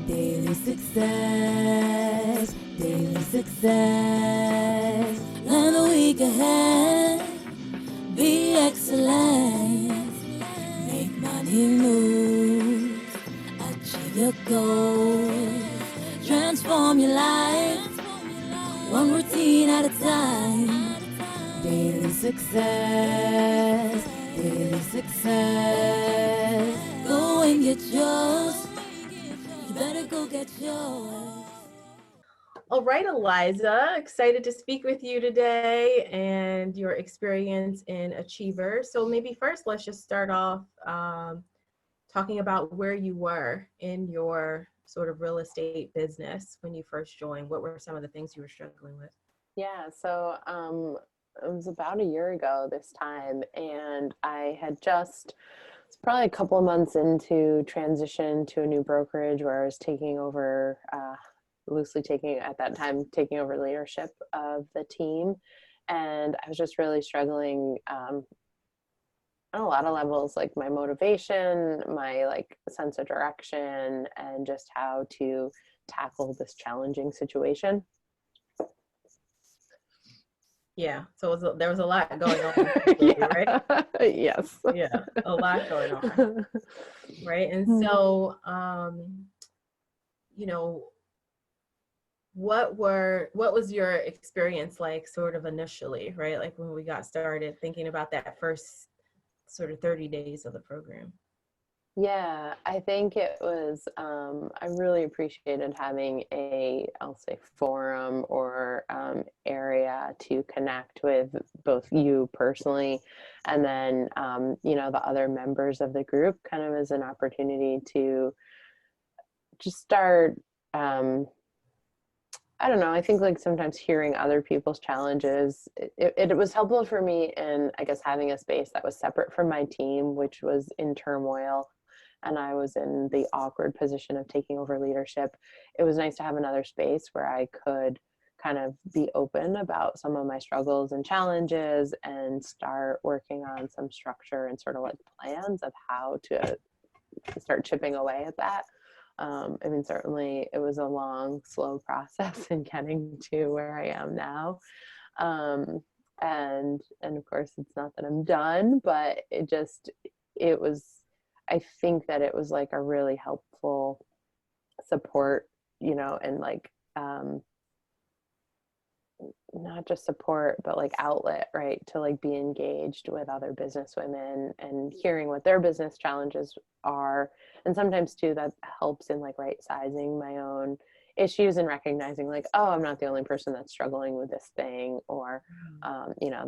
Daily success, daily success. Plan the week ahead, be excellent. Make money moves, achieve your goals. Transform your life, one routine at a time. Daily success, daily success. Go and get yours. You better go get yours. All right, Eliza, excited to speak with you today and your experience in Achiever. So maybe first, let's just start off talking about where you were in your sort of real estate business when you first joined. What were some of the things you were struggling with? Yeah, so it was about a year ago this time, and I had just, it's probably a couple of months into transition to a new brokerage where I was taking over, loosely taking, at that time, taking over leadership of the team. And I was just really struggling on a lot of levels, like my motivation, my like sense of direction, and just how to tackle this challenging situation. Yeah, so there was a lot going on, right? Yes. Yeah, a lot going on, right? And so, you know, what was your experience like sort of initially, right? Like when we got started thinking about that first sort of 30 days of the program. Yeah, I think it was, I really appreciated having I'll say forum or area to connect with both you personally and then, the other members of the group kind of as an opportunity to just start, I don't know. I think like sometimes hearing other people's challenges, it was helpful for me in, I guess, having a space that was separate from my team, which was in turmoil. And I was in the awkward position of taking over leadership. It was nice to have another space where I could kind of be open about some of my struggles and challenges and start working on some structure and sort of like plans of how to start chipping away at that. I mean, certainly it was a long, slow process in getting to where I am now. And of course, it's not that I'm done, but it was, I think that it was like a really helpful support, and like, not just support, but like outlet, right? To like be engaged with other business women and hearing what their business challenges are. And sometimes too, that helps in like right sizing my own issues and recognizing like, oh, I'm not the only person that's struggling with this thing, or,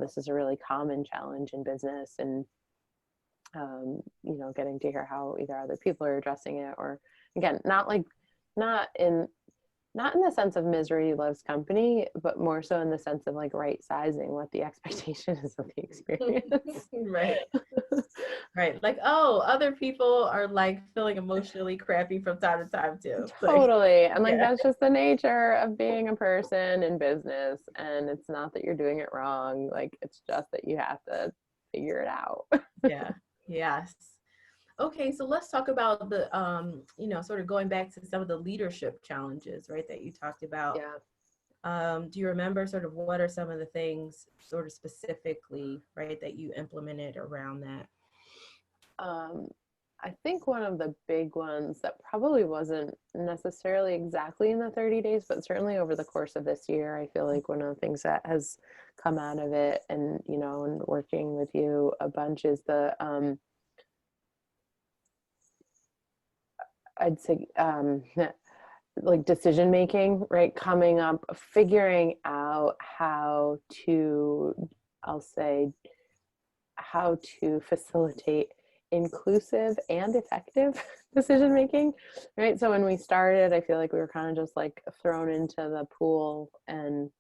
this is a really common challenge in business. And, getting to hear how either other people are addressing it, or again, not in the sense of misery loves company, but more so in the sense of like right sizing what the expectation is of the experience. Right. Right. Like, oh, other people are like feeling emotionally crappy from time to time too. Totally. And like, yeah. that's just the nature of being a person in business. And it's not that you're doing it wrong. Like, it's just that you have to figure it out. Yeah. Yes. Okay, so let's talk about the, sort of going back to some of the leadership challenges, right, that you talked about. Yeah. Do you remember sort of what are some of the things sort of specifically, right, that you implemented around that? I think one of the big ones that probably wasn't necessarily exactly in the 30 days, but certainly over the course of this year, I feel like one of the things that has come out of it and, and working with you a bunch is the, I'd say, like decision making, right? Coming up, figuring out how to, I'll say, how to facilitate inclusive and effective decision making, right? So when we started, I feel like we were kind of just like thrown into the pool, and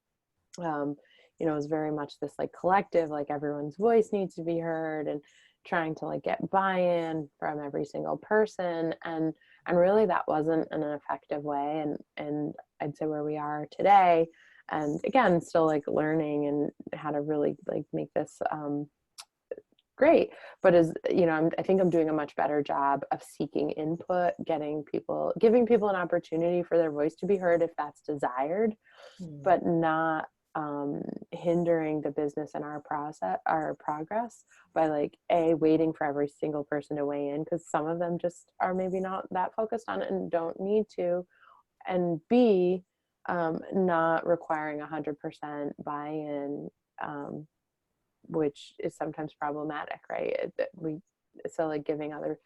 it was very much this like collective, like everyone's voice needs to be heard, and trying to like get buy-in from every single person, and really that wasn't an effective way. And I'd say where we are today, and again, still like learning and how to really like make this great. But I think I'm doing a much better job of seeking input, giving people an opportunity for their voice to be heard if that's desired, but not hindering the business and our progress by like waiting for every single person to weigh in, because some of them just are maybe not that focused on it and don't need to, and B, not requiring 100% buy-in, which is sometimes problematic, right? So like giving other,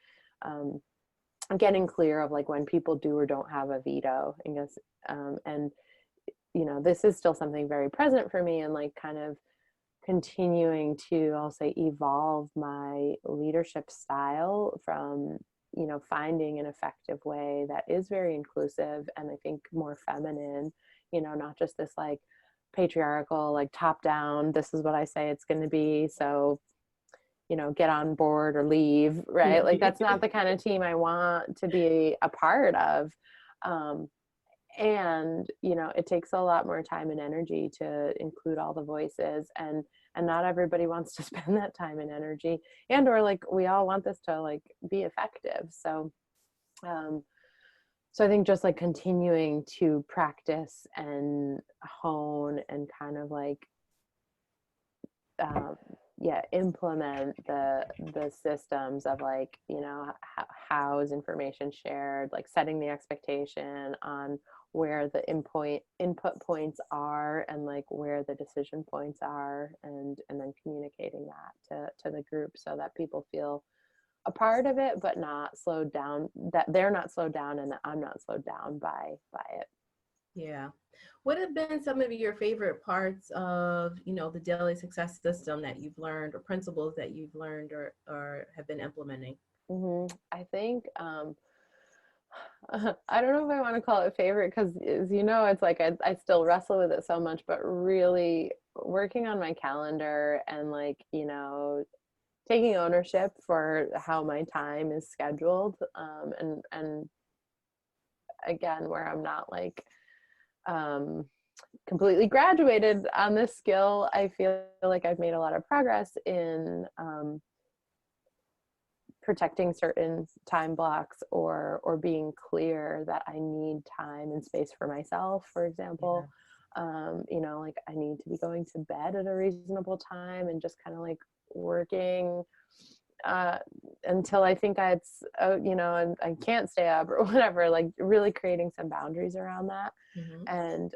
getting clear of like when people do or don't have a veto, I guess, and this is still something very present for me, and like kind of continuing to, I'll say, evolve my leadership style from, finding an effective way that is very inclusive and I think more feminine, not just this like patriarchal, like top down, this is what I say it's going to be, so, get on board or leave, right? Like that's not the kind of team I want to be a part of. And it takes a lot more time and energy to include all the voices, and not everybody wants to spend that time and energy, and or like we all want this to like be effective. So I think just like continuing to practice and hone and kind of like implement the systems of like, how is information shared, like setting the expectation on where the input points are and like where the decision points are, and then communicating that to the group so that people feel a part of it, but not slowed down, that they're not slowed down and that I'm not slowed down by it. Yeah. What have been some of your favorite parts of, the daily success system that you've learned, or principles that you've learned or have been implementing? I think, I don't know if I want to call it favorite, because as it's like I still wrestle with it so much, but really working on my calendar and like, taking ownership for how my time is scheduled, and again, where I'm not like completely graduated on this skill, I feel like I've made a lot of progress in protecting certain time blocks, or being clear that I need time and space for myself, for example. Like I need to be going to bed at a reasonable time, and just kind of like working until I think and I can't stay up or whatever, like really creating some boundaries around that. And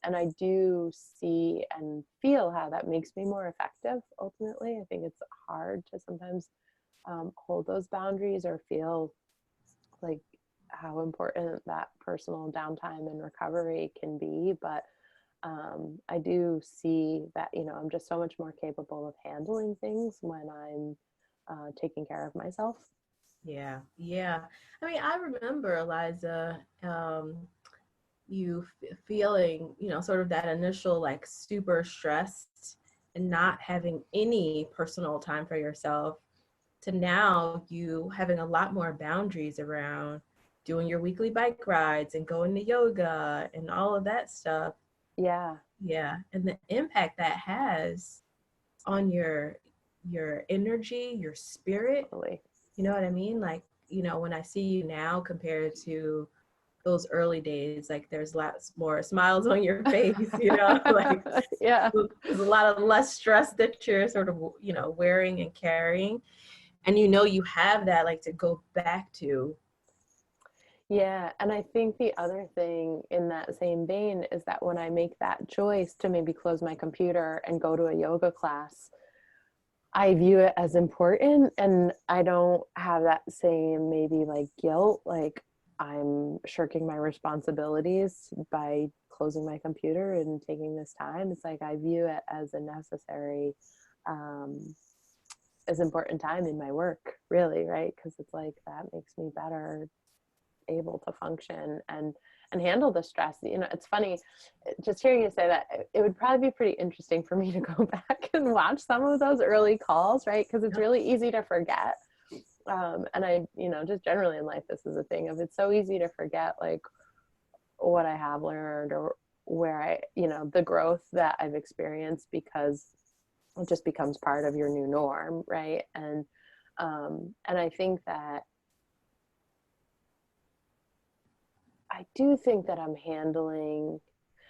I do see and feel how that makes me more effective ultimately. I think it's hard to sometimes hold those boundaries, or feel like how important that personal downtime and recovery can be. But I do see that, I'm just so much more capable of handling things when I'm taking care of myself. Yeah. I mean, I remember, Eliza, you feeling, sort of that initial like super stressed and not having any personal time for yourself, to now you having a lot more boundaries around doing your weekly bike rides and going to yoga and all of that stuff. Yeah. And the impact that has on your energy, your spirit. Totally. You know what I mean? Like, when I see you now compared to those early days, like there's lots more smiles on your face, like yeah, there's a lot of less stress that you're sort of, wearing and carrying. And you have that like to go back to. Yeah. And I think the other thing in that same vein is that when I make that choice to maybe close my computer and go to a yoga class, I view it as important, and I don't have that same maybe like guilt, like I'm shirking my responsibilities by closing my computer and taking this time. It's like I view it as a necessary, as important time in my work, really, right? Because it's like that makes me better able to function and handle the stress. It's funny just hearing you say that. It would probably be pretty interesting for me to go back and watch some of those early calls, right? Because it's really easy to forget. And I, just generally in life, this is a thing of, it's so easy to forget like what I have learned, or where I, the growth that I've experienced, because it just becomes part of your new norm, right? And I think that I do think that I'm handling,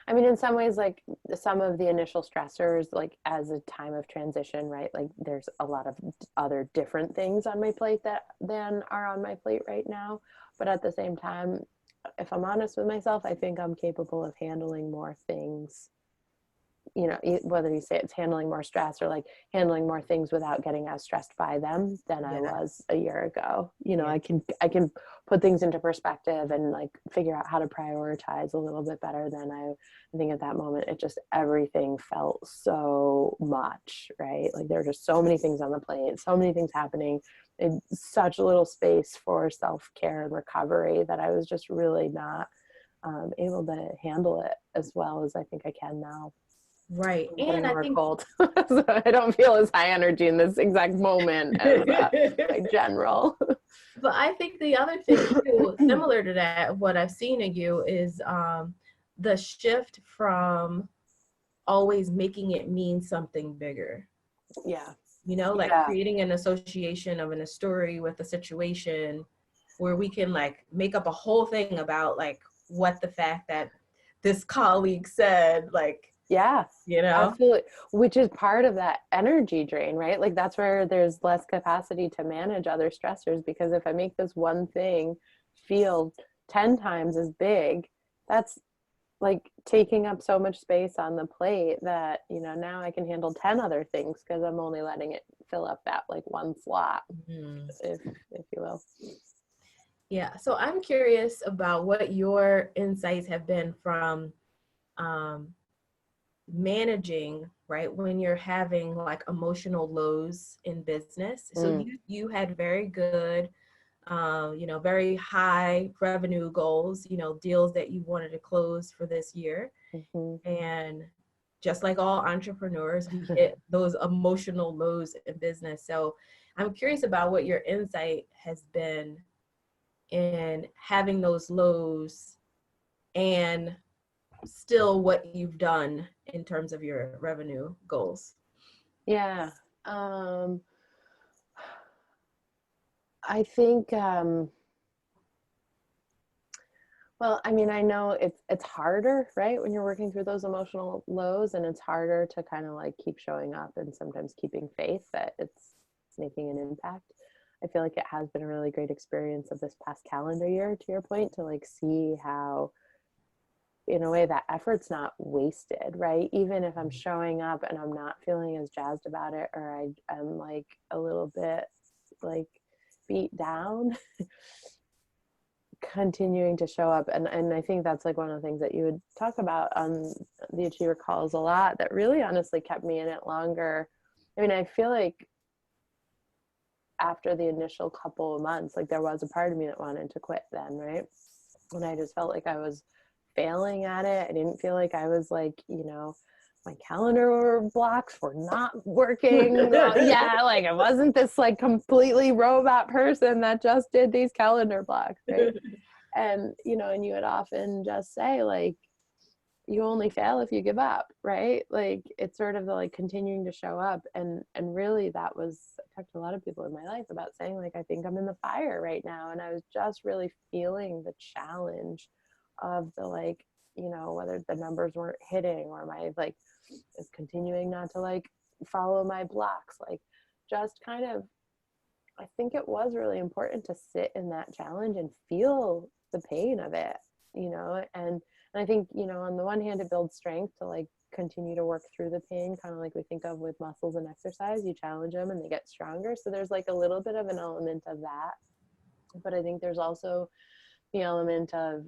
I mean, in some ways, like some of the initial stressors, like as a time of transition, right? Like there's a lot of other different things on my plate than are on my plate right now. But at the same time, if I'm honest with myself, I think I'm capable of handling more things, you know, whether you say it's handling more stress or like handling more things without getting as stressed by them than I was a year ago. You know, I can put things into perspective and like figure out how to prioritize a little bit better than I think at that moment. It just, everything felt so much, right? Like there were just so many things on the plate, so many things happening in such a little space for self-care and recovery that I was just really not able to handle it as well as I think I can now. Right. I'm getting And I more think cold, so I don't feel as high energy in this exact moment as my general. but I think the other thing too, similar to that, what I've seen in you is the shift from always making it mean something bigger. Yeah. You know, like creating an association of a story with a situation where we can like make up a whole thing about like what the fact that this colleague said, like, Yeah, you know, absolutely. Which is part of that energy drain, right? Like that's where there's less capacity to manage other stressors, because if I make this one thing feel 10 times as big, that's like taking up so much space on the plate that, you know, now I can handle 10 other things because I'm only letting it fill up that like one slot, if you will. Yeah. So I'm curious about what your insights have been from managing, right, when you're having like emotional lows in business. So you had very good, you know, very high revenue goals, you know, deals that you wanted to close for this year. And just like all entrepreneurs, we hit those emotional lows in business. So I'm curious about what your insight has been in having those lows and still what you've done in terms of your revenue goals. Yeah. I think, well, I mean, I know it's harder, right, when you're working through those emotional lows, and it's harder to kind of like keep showing up and sometimes keeping faith that it's making an impact. I feel like it has been a really great experience of this past calendar year, to your point, to like see how, in a way, that effort's not wasted, right? Even if I'm showing up and I'm not feeling as jazzed about it, or I'm like a little bit like beat down, continuing to show up. And I think that's like one of the things that you would talk about on the Achiever calls a lot, that really honestly kept me in it longer. I mean, I feel like after the initial couple of months, like there was a part of me that wanted to quit then, right? And I just felt like I was failing at it. I didn't feel like I was like, you know, my calendar blocks were not working. Yeah, like I wasn't this like completely robot person that just did these calendar blocks, right? And, you know, and you would often just say like, you only fail if you give up, right? Like it's sort of the like continuing to show up. And really that was, I talked to a lot of people in my life about saying like, I think I'm in the fire right now. And I was just really feeling the challenge of the like, you know, whether the numbers weren't hitting or my like is continuing not to like follow my blocks, like just kind of, I think it was really important to sit in that challenge and feel the pain of it, you know. And I think, you know, on the one hand, it builds strength to like continue to work through the pain, kind of like we think of with muscles and exercise. You challenge them and they get stronger. So there's like a little bit of an element of that. But I think there's also the element of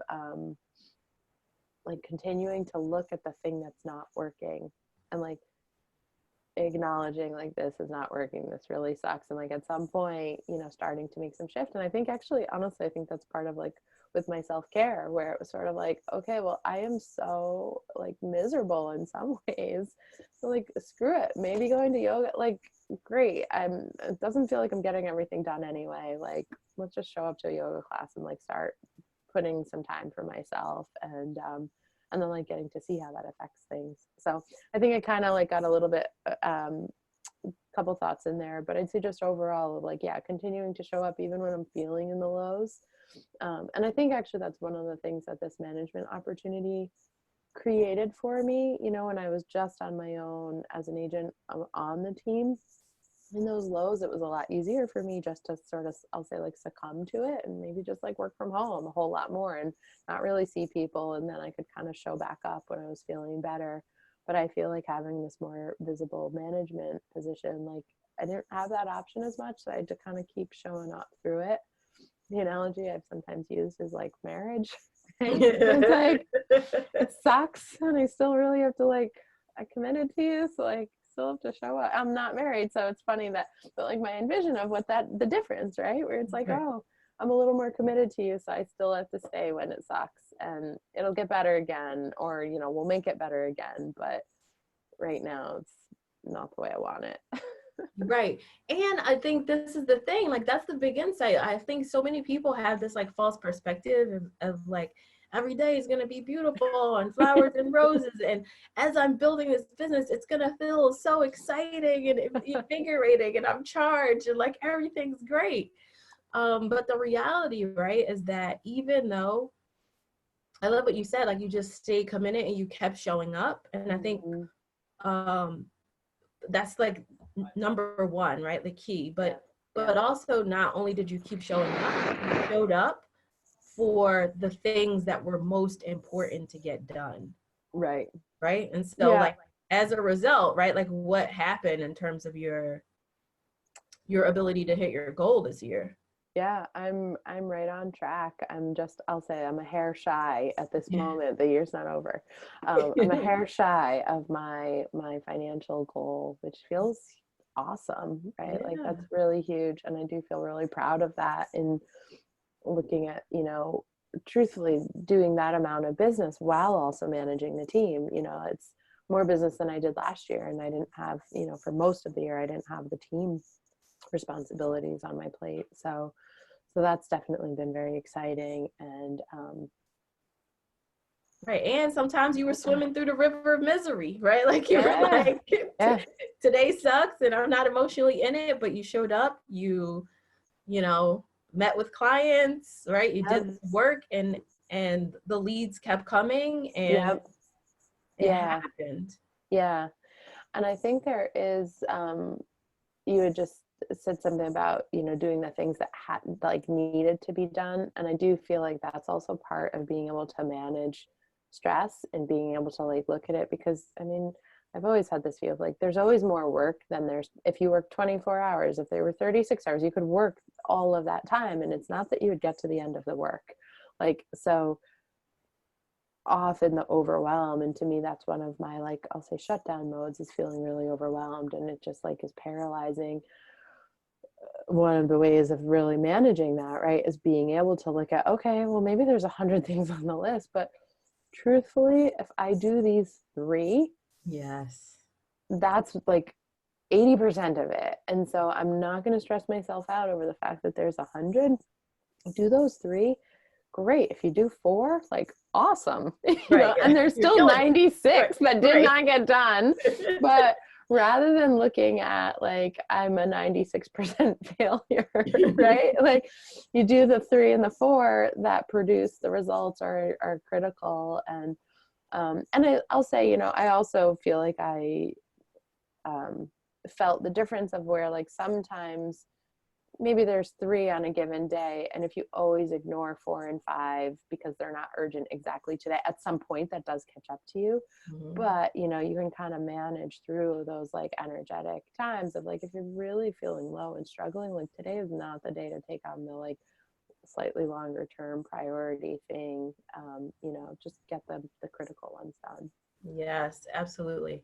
like continuing to look at the thing that's not working and like acknowledging like this is not working, this really sucks, and like at some point, you know, starting to make some shift. And I think actually honestly I think that's part of like with my self-care, where it was sort of like, okay, well I am so like miserable in some ways, so like screw it, maybe going to yoga, like great, it doesn't feel like I'm getting everything done anyway, like let's just show up to a yoga class and like start putting some time for myself, and then like getting to see how that affects things. So I think I kind of like got a little bit couple thoughts in there, but I'd say just overall, like, yeah, continuing to show up even when I'm feeling in the lows. And I think actually that's one of the things that this management opportunity created for me, you know, when I was just on my own as an agent on the team. In those lows, it was a lot easier for me just to sort of, I'll say, like, succumb to it and maybe just like work from home a whole lot more and not really see people. And then I could kind of show back up when I was feeling better. But I feel like having this more visible management position, like, I didn't have that option as much. So I had to kind of keep showing up through it. The analogy I've sometimes used is like marriage. Right? It's like, it sucks. And I still really have to, like, I committed to you. So, like, still have to show up. I'm not married. So it's funny that, but like my envision of what the difference, right? Where it's like, Right. oh, I'm a little more committed to you. So I still have to stay when it sucks and it'll get better again, or, you know, we'll make it better again. But right now it's not the way I want it. Right. And I think this is the thing, like, that's the big insight. I think so many people have this like false perspective of like, every day is going to be beautiful and flowers and roses. And as I'm building this business, it's going to feel so exciting and invigorating and I'm charged and like everything's great. But the reality, right, is that even though I love what you said, like, you just stayed committed and you kept showing up. And I think that's like number one, right? The key. But also, not only did you keep showing up, you showed up for the things that were most important to get done. Right. Right. And so like, as a result, right, like, what happened in terms of your ability to hit your goal this year? Yeah, I'm right on track. I'll say I'm a hair shy at this moment. The year's not over. I'm a hair shy of my financial goal, which feels awesome, right? Yeah. Like, that's really huge. And I do feel really proud of that in looking at, you know, truthfully doing that amount of business while also managing the team. You know, it's more business than I did last year. And I didn't have, you know, for most of the year, I didn't have the team responsibilities on my plate. So that's definitely been very exciting. And right. And sometimes you were swimming through the river of misery, right? Like, you were like, today sucks and I'm not emotionally in it, but you showed up, you know, met with clients, right? You did work and the leads kept coming and it happened. Yeah. And I think there is, you had just said something about, you know, doing the things that had like needed to be done. And I do feel like that's also part of being able to manage stress and being able to like look at it, because I mean, I've always had this view of like, there's always more work than there's, if you work 24 hours, if there were 36 hours, you could work all of that time. And it's not that you would get to the end of the work. Like, so often the overwhelm, and to me that's one of my, like, I'll say shutdown modes, is feeling really overwhelmed, and it just like is paralyzing. One of the ways of really managing that, right, is being able to look at, okay, well, maybe there's 100 things on the list, but truthfully, if I do these 3, that's like 80% of it. And so I'm not going to stress myself out over the fact that there's 100. Do those 3, great. If you do 4, like, awesome. You know, and there's still 96 that did not get done. But rather than looking at like, I'm a 96% failure, right? Like, you do the 3 and the 4 that produce the results are critical. And I'll say, you know, I also feel like I felt the difference of where, like, sometimes maybe there's 3 on a given day, and if you always ignore 4 and 5 because they're not urgent exactly today, at some point that does catch up to you. But you know, you can kind of manage through those like energetic times of like, if you're really feeling low and struggling, like, today is not the day to take on the like slightly longer term priority thing. You know, just get the critical ones done. Yes, absolutely.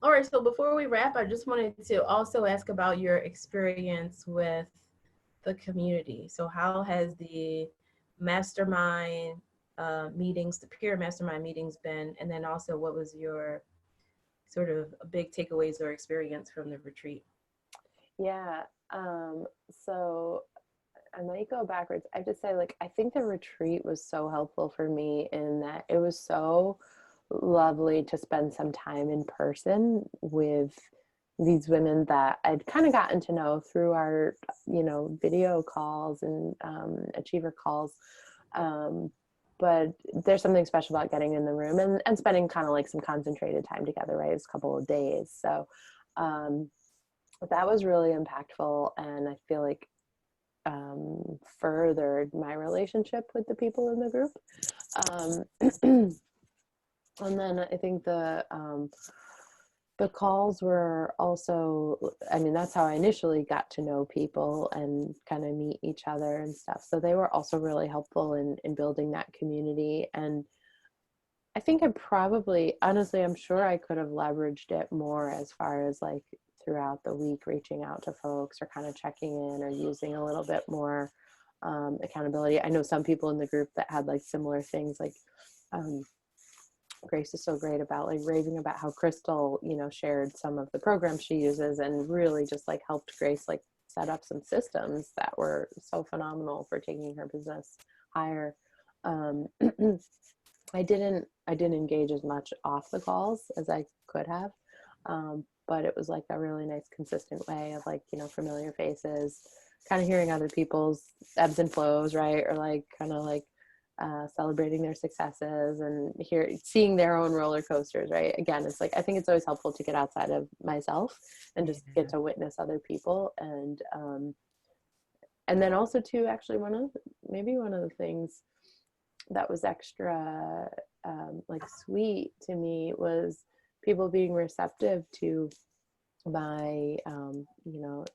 All right, so before we wrap, I just wanted to also ask about your experience with the community. So how has the mastermind meetings, the peer mastermind meetings been? And then also, what was your sort of big takeaways or experience from the retreat? Yeah, so I might go backwards. I just say, like, I think the retreat was so helpful for me in that it was so lovely to spend some time in person with these women that I'd kind of gotten to know through our, video calls and achiever calls. But there's something special about getting in the room and spending kind of like some concentrated time together, right? It's a couple of days. So that was really impactful. And I feel like furthered my relationship with the people in the group. And then I think the calls were also, I mean, that's how I initially got to know people and kind of meet each other and stuff. So they were also really helpful in building that community. And I think I probably, honestly, I'm sure I could have leveraged it more as far as like throughout the week, reaching out to folks or kind of checking in or using a little bit more accountability. I know some people in the group that had like similar things, like Grace is so great about like raving about how Crystal, shared some of the programs she uses and really just like helped Grace like set up some systems that were so phenomenal for taking her business higher. I didn't engage as much off the calls as I could have, but it was like a really nice consistent way of like, familiar faces, kind of hearing other people's ebbs and flows, right? Or like kind of like celebrating their successes and seeing their own roller coasters, right? Again, it's like, I think it's always helpful to get outside of myself and just get to witness other people. And then also too, actually one of the things that was extra like sweet to me was people being receptive to my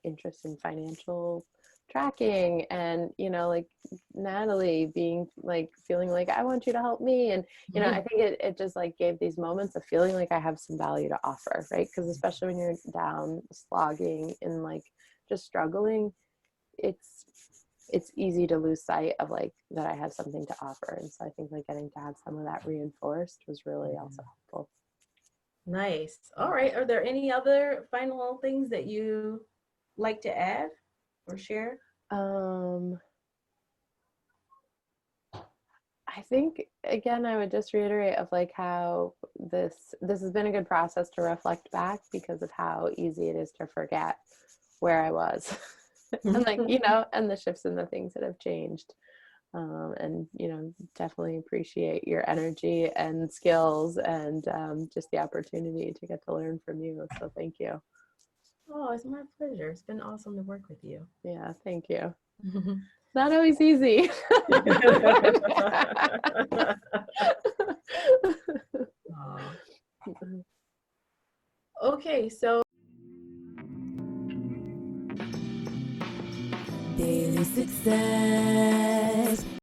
interest in financial tracking, and like Natalie being like feeling like I want you to help me, and I think it just like gave these moments of feeling like I have some value to offer, right? Because especially when you're down slogging and like just struggling, it's easy to lose sight of like that I have something to offer. And so I think like getting to have some of that reinforced was really also helpful. Nice. All right. Are there any other final things that you like to add or share? I think again, I would just reiterate of like how this has been a good process to reflect back because of how easy it is to forget where I was and like, and the shifts and the things that have changed. And, definitely appreciate your energy and skills and just the opportunity to get to learn from you. So thank you. Oh, it's my pleasure. It's been awesome to work with you. Yeah, thank you. Not always easy. Okay, so Daily success,